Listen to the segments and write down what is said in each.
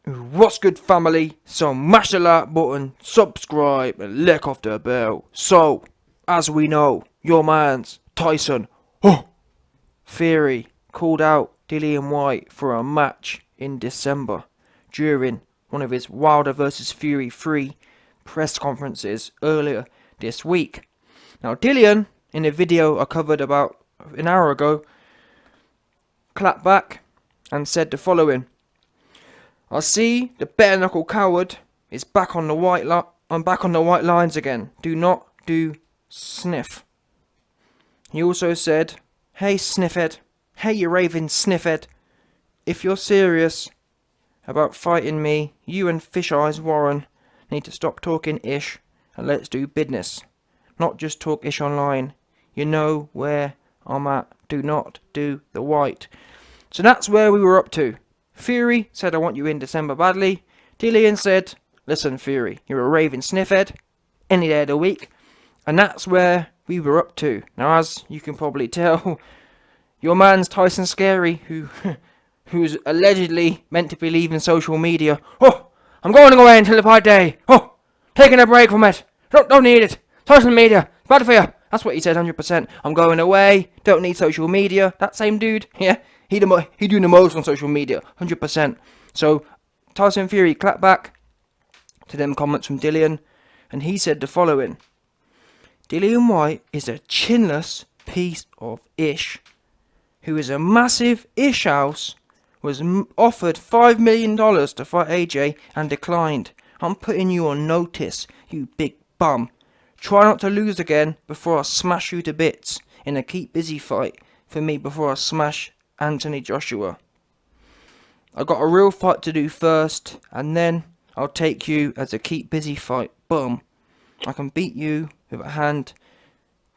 What's good, family? So mash the like button, subscribe, and lick off the bell. So, as we know, your man's Tyson Fury called out Dillian Whyte for a match in December during one of his Wilder vs Fury 3 press conferences earlier this week. Now, Dillian, in a video I covered about an hour ago, clapped back and said the following: "I see the bare knuckle coward is back on the I'm back on the white lines again. Do not do sniff." He also said, "Hey sniffhead, hey you raving sniffhead, if you're serious about fighting me, you and Fish Eyes Warren need to stop talking ish and let's do business. Not just talk ish online. You know where I'm at. Do not do the white." So that's where we were up to. Fury said, "I want you in December badly." Dillian said, "Listen, Fury, you're a raving sniffhead any day of the week." And that's where we were up to. Now, as you can probably tell, your man's Tyson Scary, who's allegedly meant to be leaving social media. I'm going away until the fight day. Taking a break from it. Don't need it. Social media, it's bad for you. That's what he said, 100%. I'm going away. Don't need social media. That same dude, yeah, he doing the most on social media, 100%. So Tyson Fury clapped back to them comments from Dillian, and he said the following: "Dillian Whyte is a chinless piece of ish, who is a massive ish house, was offered $5 million to fight AJ and declined. I'm putting you on notice, you big bum. Try not to lose again before I smash you to bits in a keep busy fight for me before I smash Anthony Joshua. I got a real fight to do first, and then I'll take you as a keep busy fight. Boom. I can beat you with a hand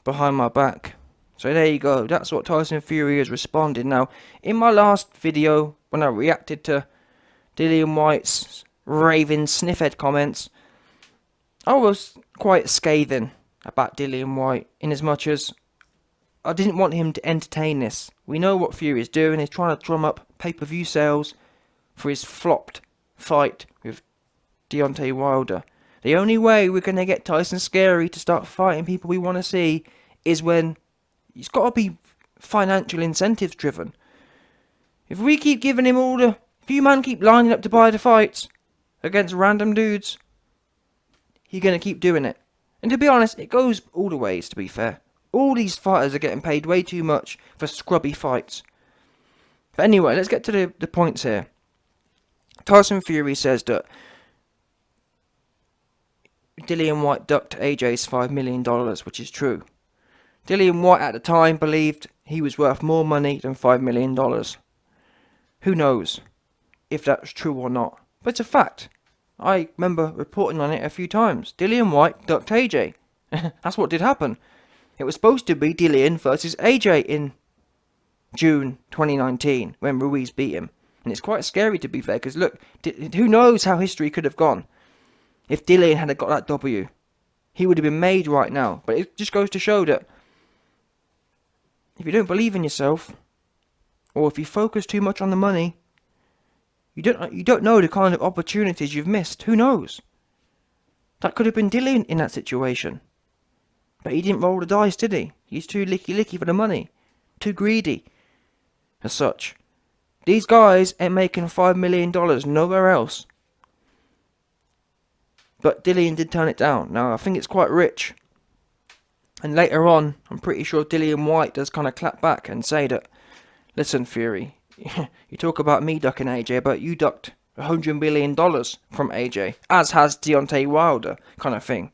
behind my back." So there you go. That's what Tyson Fury has responded. Now, in my last video, when I reacted to Dillian Whyte's raving sniffhead comments, I was quite scathing about Dillian Whyte, in as much as I didn't want him to entertain this. We know what Fury is doing. He's trying to drum up pay-per-view sales for his flopped fight with Deontay Wilder. The only way we're going to get Tyson Scary to start fighting people we want to see is when he's got to be financial incentives driven. If we keep giving him if you man keep lining up to buy the fights against random dudes, he's going to keep doing it. And to be honest, it goes all the ways, to be fair. All these fighters are getting paid way too much for scrubby fights. But anyway, let's get to the points here. Tyson Fury says that Dillian Whyte ducked AJ's $5 million, which is true. Dillian Whyte at the time believed he was worth more money than $5 million. Who knows if that's true or not, but it's a fact. I remember reporting on it a few times. Dillian Whyte ducked AJ. That's what did happen. It was supposed to be Dillian versus AJ in June 2019 when Ruiz beat him. And it's quite scary, to be fair, because look, who knows how history could have gone if Dillian had got that W. He would have been made right now. But it just goes to show that if you don't believe in yourself, or if you focus too much on the money, you don't know the kind of opportunities you've missed. Who knows? That could have been Dillian in that situation. But he didn't roll the dice, did he? He's too licky for the money. Too greedy. As such. These guys ain't making $5 million nowhere else. But Dillian did turn it down. Now, I think it's quite rich. And later on, I'm pretty sure Dillian Whyte does kind of clap back and say that, "Listen, Fury, you talk about me ducking AJ, but you ducked $100 million from AJ, as has Deontay Wilder," kind of thing.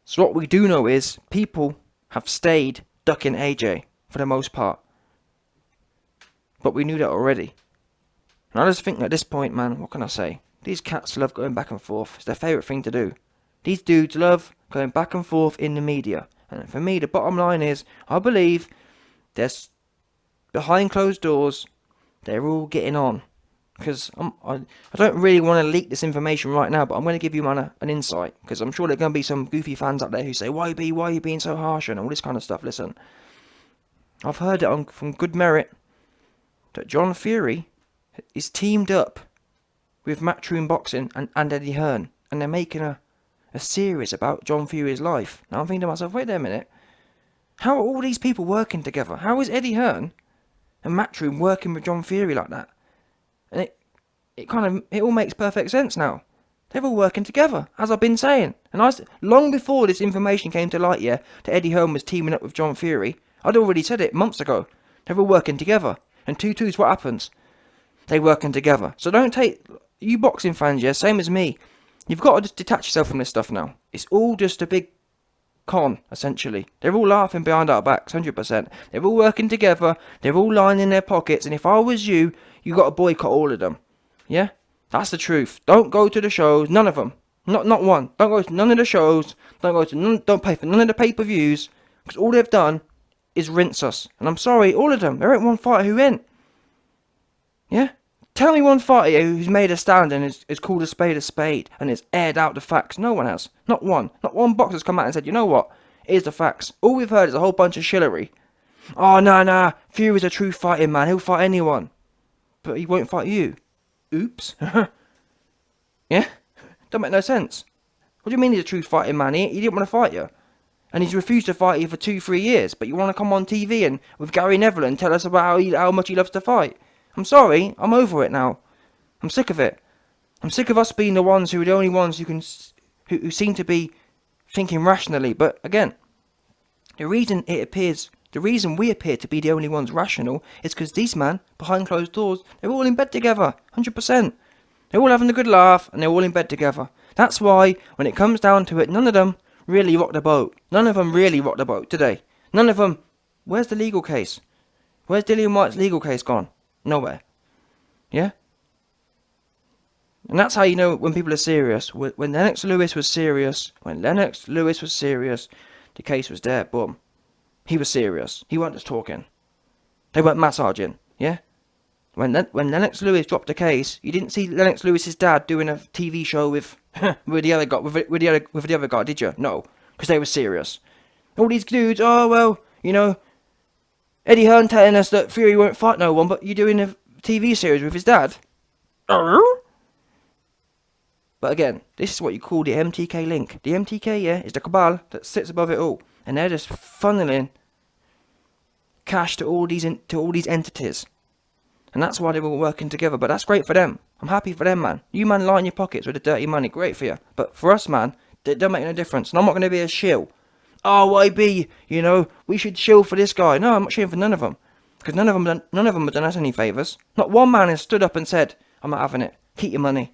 So what we do know is people have stayed ducking AJ for the most part. But we knew that already. And I just think at this point, man, what can I say? These cats love going back and forth. It's their favourite thing to do. These dudes love going back and forth in the media. And for me, the bottom line is, I believe there's behind closed doors, they're all getting on. Because I don't really want to leak this information right now, but I'm going to give you man an insight. Because I'm sure there are going to be some goofy fans out there who say, why are you being so harsh and all this kind of stuff. Listen, I've heard it from good merit that John Fury is teamed up with Matchroom Boxing and Eddie Hearn, and they're making a series about John Fury's life. Now I'm thinking to myself, wait there a minute. How are all these people working together? How is Eddie Hearn and Matchroom working with John Fury like that? And it all makes perfect sense now. They're all working together, as I've been saying. And long before this information came to light, that Eddie Hearn was teaming up with John Fury, I'd already said it months ago. They're all working together. And 2-2's what happens. They working together. So don't take, you boxing fans, same as me. You've got to just detach yourself from this stuff now. It's all just a big con, essentially. They're all laughing behind our backs, 100%. They're all working together. They're all lying in their pockets. And if I was you got to boycott all of them. Yeah? That's the truth. Don't go to the shows. None of them. Not one. Don't go to none of the shows. Don't pay for none of the pay-per-views. Because all they've done is rinse us. And I'm sorry, all of them. There ain't one fighter who ain't. Yeah? Tell me one fighter who's made a stand and is called a spade and has aired out the facts. No one has. Not one. Not one boxer's come out and said, you know what? Here's the facts. All we've heard is a whole bunch of shillery. Oh, nah. Fury's a true fighting man. He'll fight anyone. But he won't fight you. Oops. Yeah? Don't make no sense. What do you mean he's a true fighting man? He didn't want to fight you. And he's refused to fight you for 2-3 years. But you want to come on TV and with Gary Neville and tell us about how much he loves to fight. I'm sorry, I'm over it now. I'm sick of it. I'm sick of us being the ones who are the only ones who seem to be thinking rationally. But again, the reason we appear to be the only ones rational is because these men, behind closed doors, they're all in bed together, 100%. They're all having a good laugh and they're all in bed together. That's why, when it comes down to it, none of them really rock the boat. None of them really rock the boat today. None of them. Where's the legal case? Where's Dillian Whyte's legal case gone? Nowhere. Yeah? And that's how you know when people are serious. When Lennox Lewis was serious, the case was there, boom. He was serious. He weren't just talking. They weren't massaging, yeah? When Lennox Lewis dropped the case, you didn't see Lennox Lewis's dad doing a TV show with the other guy, did you? No, because they were serious. All these dudes, oh well, Eddie Hearn telling us that Fury won't fight no one, but you're doing a TV series with his dad. But again, this is what you call the MTK link. The MTK, is the cabal that sits above it all, and they're just funneling cash to all these entities, and that's why they're all working together. But that's great for them. I'm happy for them, man. You man line your pockets with the dirty money, great for you. But for us, man, it don't make no difference. And I'm not going to be a shill. Oh, YB, we should shill for this guy. No, I'm not shilling for none of them. Because none of them have done us any favours. Not one man has stood up and said, I'm not having it. Keep your money.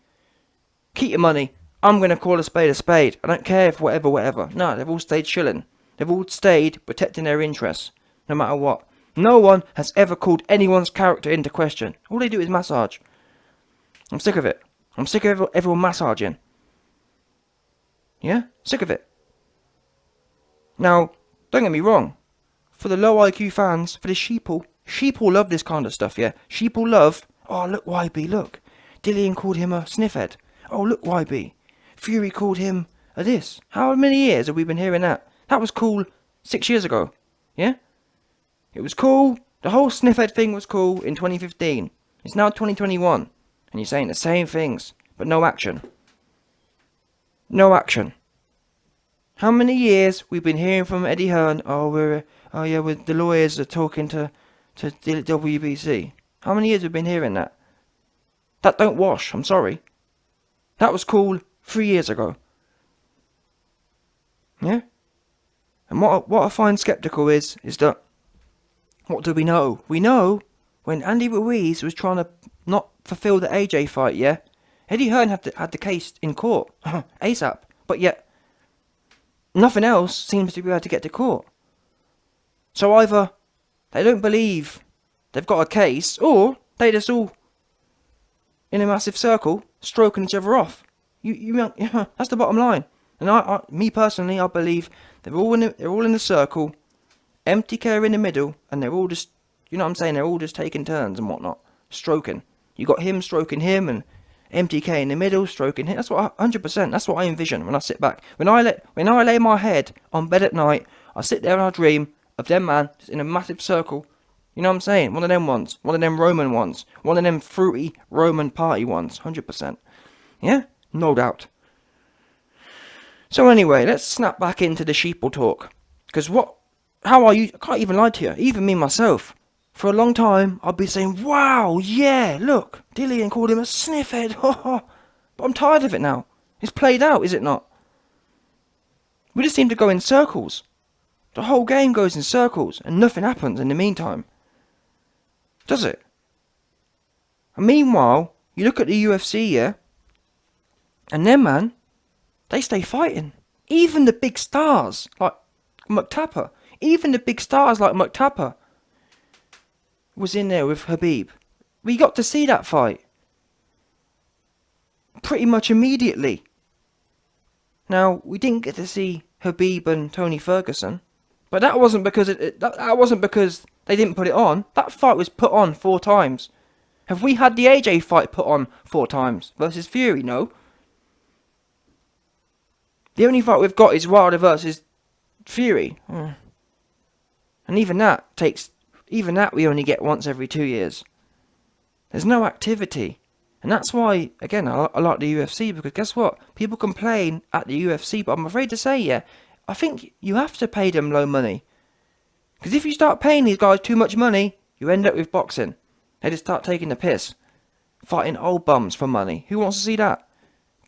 Keep your money. I'm going to call a spade a spade. I don't care if whatever. No, they've all stayed shilling. They've all stayed protecting their interests. No matter what. No one has ever called anyone's character into question. All they do is massage. I'm sick of it. I'm sick of everyone massaging. Yeah? Sick of it. Now, don't get me wrong. For the low IQ fans, for the sheeple love this kind of stuff, yeah? Sheeple love, oh look YB, look. Dillian called him a sniffhead. Oh look YB. Fury called him a this. How many years have we been hearing that? That was cool 6 years ago. Yeah? It was cool. The whole sniffhead thing was cool in 2015. It's now 2021. And you're saying the same things, but no action. No action. How many years we've been hearing from Eddie Hearn? The lawyers are talking to WBC. How many years have we been hearing that? That don't wash. I'm sorry. That was cool 3 years ago. Yeah. And what I find skeptical is that what do we know? We know when Andy Ruiz was trying to not fulfill the AJ fight. Yeah. Eddie Hearn had the case in court ASAP, but yet nothing else seems to be able to get to court. So either they don't believe they've got a case, or they just all in a massive circle stroking each other off. That's the bottom line. And me personally, I believe they're all in the circle, MTK in the middle, and they're all just, they're all just taking turns and whatnot, stroking. You got him stroking him, and MTK in the middle stroking him. That's what 100%. That's what I envision when I sit back. When I lay my head on bed at night, I sit there and I dream of them man just in a massive circle, You know what I'm saying? One of them ones. One of them Roman ones. One of them fruity Roman party ones. 100%. Yeah? No doubt. So anyway, let's snap back into the sheeple talk. Because how are you? I can't even lie to you. Even me myself. For a long time, I'd be saying, wow, yeah, look. Dillian called him a sniffhead. But I'm tired of it now. It's played out, is it not? We just seem to go in circles. The whole game goes in circles, and nothing happens in the meantime. Does it? And meanwhile, you look at the UFC, yeah? And then, man, they stay fighting. Even the big stars, like McTapper. Even the big stars like McTapper was in there with Khabib. We got to see that fight. Pretty much immediately. Now, we didn't get to see Khabib and Tony Ferguson. But that wasn't because that wasn't because they didn't put it on. That fight was put on 4 times. Have we had the AJ fight put on 4 times versus Fury? No. The only fight we've got is Wilder versus Fury. And even that we only get once every 2 years. There's no activity. And that's why, again, I like the UFC, because guess what? People complain at the UFC, but I'm afraid to say, yeah, I think you have to pay them low money. Because if you start paying these guys too much money, you end up with boxing. They just start taking the piss. Fighting old bums for money. Who wants to see that?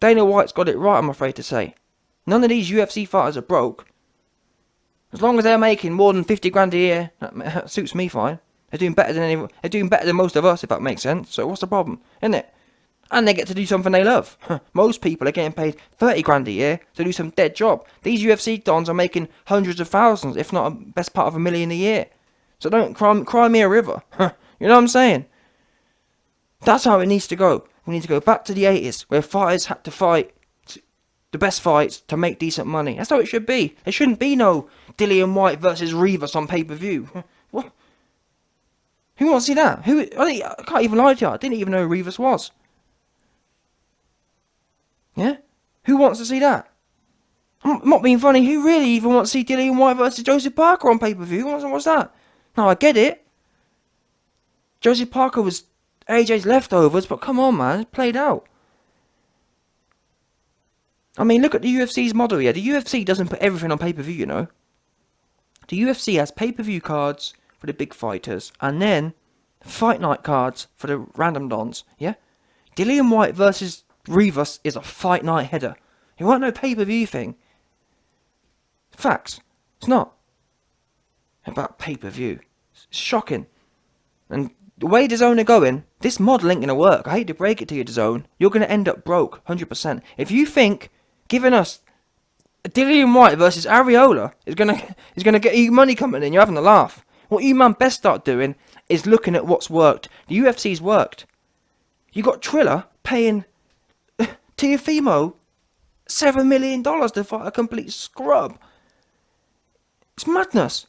Dana White's got it right, I'm afraid to say. None of these UFC fighters are broke. As long as they're making more than 50 grand a year, that suits me fine. They're doing better than most of us, if that makes sense. So what's the problem, isn't it? And they get to do something they love. Most people are getting paid 30 grand a year to do some dead job. These UFC dons are making hundreds of thousands, if not a best part of $1 million a year. So don't cry me a river. You know what I'm saying? That's how it needs to go. We need to go back to the 80s, where fighters had to fight the best fights to make decent money. That's how it should be. There shouldn't be no Dillian Whyte versus Rivas on pay-per-view. What? Who wants to see that? I can't even lie to you. I didn't even know who Rivas was. Yeah? Who wants to see that? I'm not being funny. Who really even wants to see Dillian Whyte versus Joseph Parker on pay-per-view? Who wants to watch that? No, I get it. Joseph Parker was AJ's leftovers, but come on, man. It's played out. I mean, look at the UFC's model here. The UFC doesn't put everything on pay-per-view, you know. The UFC has pay-per-view cards for the big fighters, and then fight night cards for the random dons, yeah? Dillian Whyte versus Rivas is a fight night header. It wasn't no pay-per-view thing. Facts. It's not. About pay-per-view. It's shocking. And the way DAZN are going, this model ain't going to work. I hate to break it to you, DAZN. You're going to end up broke, 100%. If you think giving us Dillian Whyte versus Areola is gonna get you money coming in, you're having a laugh. What you man best start doing is looking at what's worked. The UFC's worked. You got Triller paying Teofimo $7 million to fight a complete scrub. It's madness.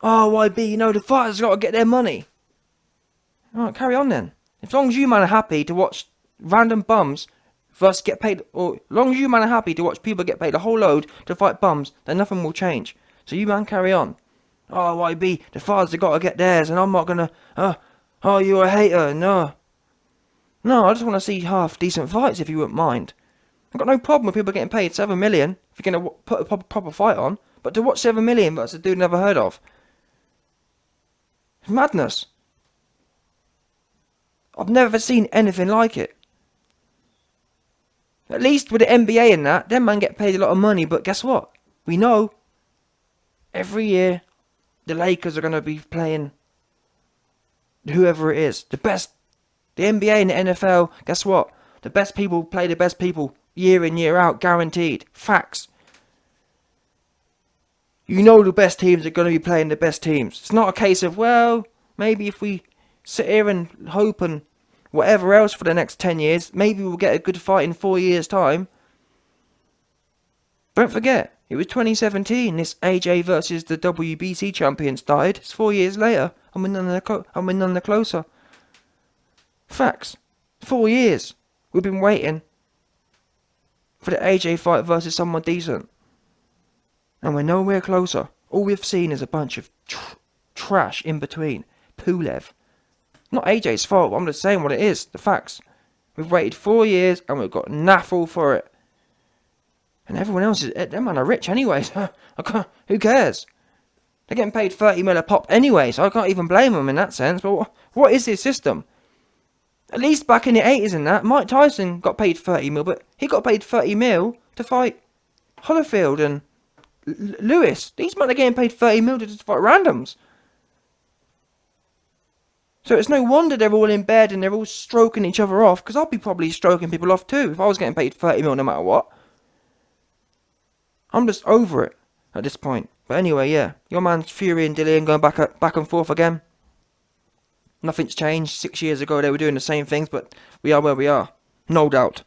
Oh, YB, you know, the fighters got to get their money. Alright, carry on then. As long as you man are happy to watch random bums versus get paid, or as long as you man are happy to watch people get paid a whole load to fight bums, then nothing will change. So you man carry on. Oh, YB, the fighters have got to get theirs, and I'm not gonna, oh, you're a hater, no. No, I just want to see half decent fights if you wouldn't mind. I've got no problem with people getting paid $7 million if you're going to put a proper fight on, but to watch $7 million versus a dude never heard of. It's madness. I've never seen anything like it. At least with the NBA and that, them man get paid a lot of money, but guess what? We know every year the Lakers are going to be playing whoever it is. The best. The NBA and the NFL, guess what? The best people play the best people year in, year out, guaranteed. Facts. You know the best teams are going to be playing the best teams. It's not a case of, well, maybe if we sit here and hope and whatever else for the next 10 years, maybe we'll get a good fight in 4 years' time. Don't forget, it was 2017, this AJ versus the WBC champion started. It's 4 years later, and we're none the closer. Facts. 4 years. We've been waiting for the AJ fight versus someone decent. And we're nowhere closer. All we've seen is a bunch of trash in between. Pulev. Not AJ's fault, I'm just saying what it is. The facts. We've waited 4 years and we've got naffle for it. And everyone else is... Them man are rich anyways. Who cares? They're getting paid 30 mil a pop anyway, so I can't even blame them in that sense. But what is this system? At least back in the 80s and that, Mike Tyson got paid 30 mil, but he got paid 30 mil to fight Holyfield and Lewis. These men are getting paid 30 mil to just fight randoms. So it's no wonder they're all in bed and they're all stroking each other off, because I'd be probably stroking people off too if I was getting paid 30 mil no matter what. I'm just over it at this point. But anyway, yeah, your man's Fury and Dillian going back and forth again. Nothing's changed. 6 years ago they were doing the same things, but we are where we are. No doubt.